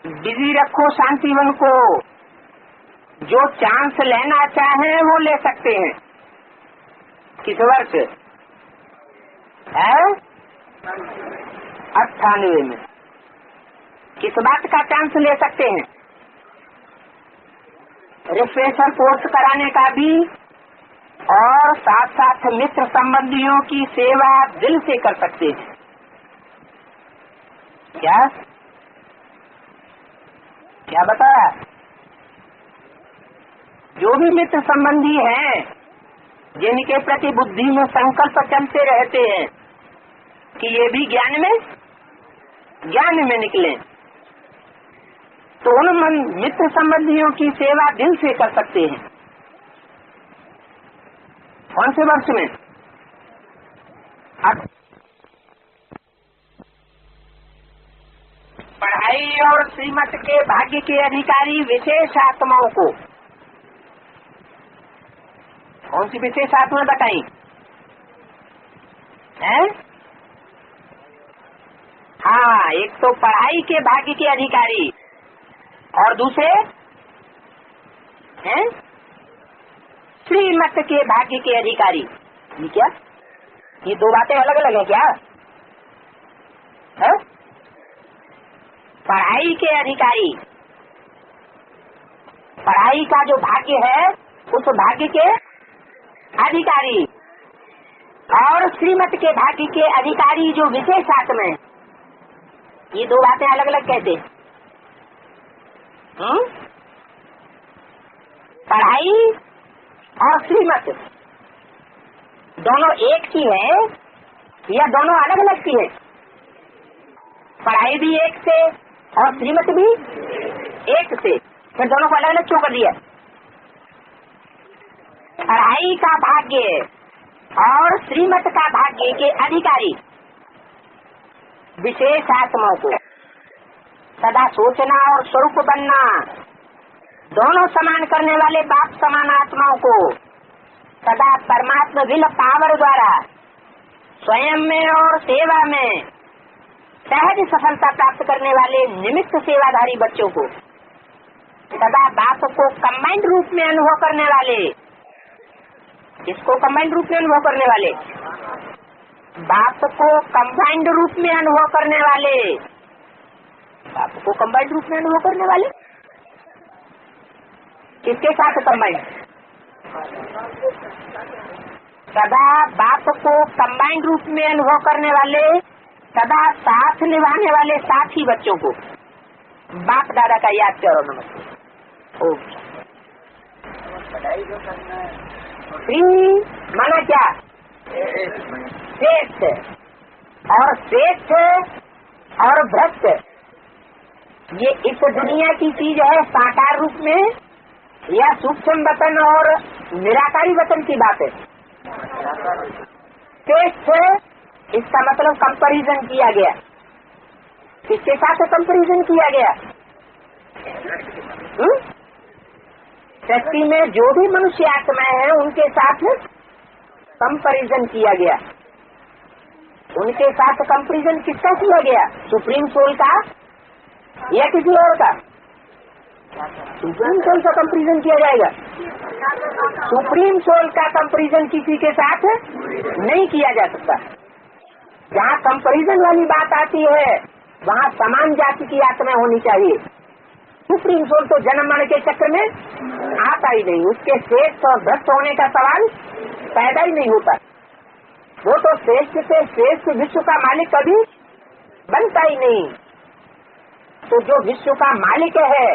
बिजी रखो शांतिवन को, जो चांस लेना चाहे वो ले सकते हैं। किस वर्ष है? 98 में। किस बात का चांस ले सकते हैं? रिफ्रेशर कोर्स कराने का भी, और साथ साथ मित्र संबंधियों की सेवा दिल से कर सकते हैं। क्या क्या बताया? जो भी मित्र संबंधी हैं, जिनके प्रति बुद्धि में संकल्प चलते रहते हैं कि ये भी ज्ञान में निकले, तो उन मित्र संबंधियों की सेवा दिल से कर सकते हैं। कौन से वर्ष में? पढ़ाई और श्रीमत के भाग्य के अधिकारी विशेष आत्माओं को। कौन सी विशेष आत्मा बताई है? हाँ, एक तो पढ़ाई के भाग्य के अधिकारी, और दूसरे हैं श्रीमत के भाग्य के अधिकारी। ये क्या? ये दो बातें अलग अलग हैं क्या? है? पढ़ाई के अधिकारी, पढ़ाई का जो भाग्य है उस भाग्य के अधिकारी, और श्रीमत के भाग्य के अधिकारी जो विशेष आत्मा है, ये दो बातें अलग अलग कहते हैं। पढ़ाई और श्रीमत दोनों एक की है या दोनों अलग अलग की है? पढ़ाई भी एक से और श्रीमत भी एक से, फिर दोनों को अलग अलग क्यों कर दिया? पढ़ाई का भाग्य और श्रीमत का भाग्य के अधिकारी विशेष आत्माओं को सदा सोचना और स्वरूप बनना, दोनों समान करने वाले बाप समान आत्माओं को सदा परमात्मा विल पावर द्वारा स्वयं में और सेवा में सहज सफलता प्राप्त करने वाले निमित्त सेवाधारी बच्चों को सदा बाप को कंबाइंड रूप में अनुभव करने वाले। किसको कंबाइंड रूप में अनुभव करने वाले? बाप को कंबाइंड रूप में अनुभव करने वाले। बाप को कंबाइंड रूप में अनुभव करने वाले किसके साथ कंबाइंड? सदा बाप को कंबाइंड रूप में अनुभव करने वाले, सदा साथ निभाने वाले साथी बच्चों को बाप दादा का याद करो। नमस्ते। ओके। माना क्या? श्रेष्ठ, और श्रेष्ठ और भ्रष्ट, ये इस दुनिया की चीज है साकार रूप में या सूक्ष्म वतन और निराकारी वतन की बात है? श्रेष्ठ, इसका मतलब कंपैरिजन किया गया। किसके साथ कंपैरिजन किया गया? सृष्टि में जो भी मनुष्य आत्माएं हैं उनके साथ कंपैरिजन किया गया। उनके साथ कंपैरिजन किसका किया गया? सुप्रीम सोल का या किसी और का? सुप्रीम सोल का कंपैरिजन किया जाएगा। सुप्रीम सोल का कंपैरिजन किसी के साथ नहीं किया जा सकता। जहाँ कंपैरिजन वाली बात आती है वहाँ समान जाति की आत्मा होनी चाहिए। सुप्रीम सोल तो जन्म मरण के चक्र में आता ही नहीं, उसके श्रेष्ठ और भ्रष्ट होने का सवाल पैदा ही नहीं होता। वो तो श्रेष्ठ से श्रेष्ठ विश्व का मालिक कभी बनता ही नहीं। तो जो विश्व का मालिक है,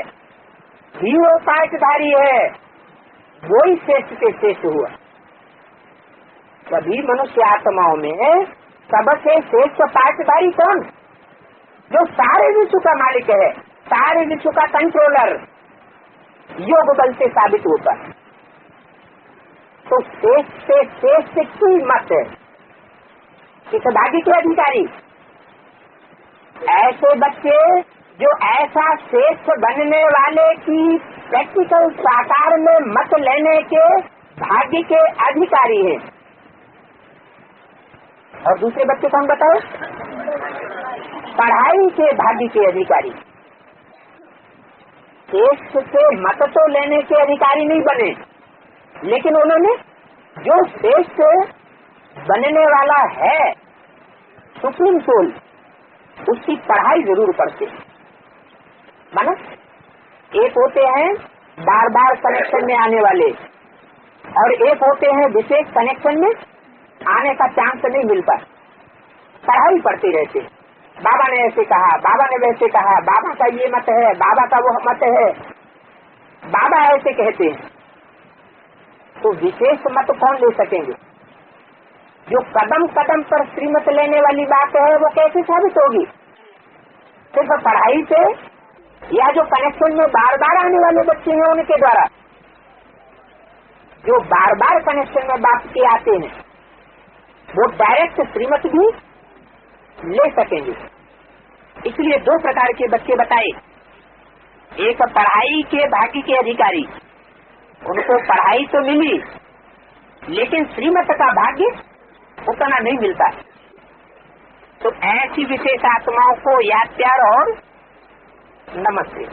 हीरो पाठधारी है, वो ही श्रेष्ठ से श्रेष्ठ हुआ। सभी मनुष्य आत्माओं में सबसे श्रेष्ठ पाठधारी कौन? जो सारे विश्व का मालिक है, सारे विश्व का कंट्रोलर, योग बल से साबित होता है। तो श्रेष्ठ से श्रेष्ठ की मत है किस भाग्य के अधिकारी? ऐसे बच्चे जो ऐसा श्रेष्ठ बनने वाले की प्रैक्टिकल साकार में मत लेने के भाग्य के अधिकारी हैं। और दूसरे बच्चे कौन बताओ? पढ़ाई के भाग्य के अधिकारी। श्रेष्ठ से मत तो लेने के अधिकारी नहीं बने, लेकिन उन्होंने जो श्रेष्ठ बनने वाला है सुप्रीम सोल, उसकी पढ़ाई जरूर पढ़ते। माना एक होते हैं बार बार कनेक्शन में आने वाले, और एक होते हैं विशेष कनेक्शन में आने का चांस नहीं मिलता, पढ़ाई पढ़ते रहते। बाबा ने ऐसे कहा, बाबा ने वैसे कहा, बाबा का ये मत है, बाबा का वो मत है, बाबा ऐसे कहते हैं। तो विशेष मत कौन ले सकेंगे? जो कदम कदम पर श्रीमत लेने वाली बात है वो कैसे साबित होगी? सिर्फ पढ़ाई से, या जो कनेक्शन में बार बार आने वाले बच्चे हैं उनके द्वारा। जो बार बार कनेक्शन में बात के आते हैं वो डायरेक्ट श्रीमत भी ले सकेंगे। इसलिए दो प्रकार के बच्चे बताए। एक पढ़ाई के भाग्य के अधिकारी, उनको पढ़ाई तो मिली लेकिन श्रीमत का भाग्य उतना नहीं मिलता। तो ऐसी विशेष आत्माओं को याद प्यार और नमस्ते।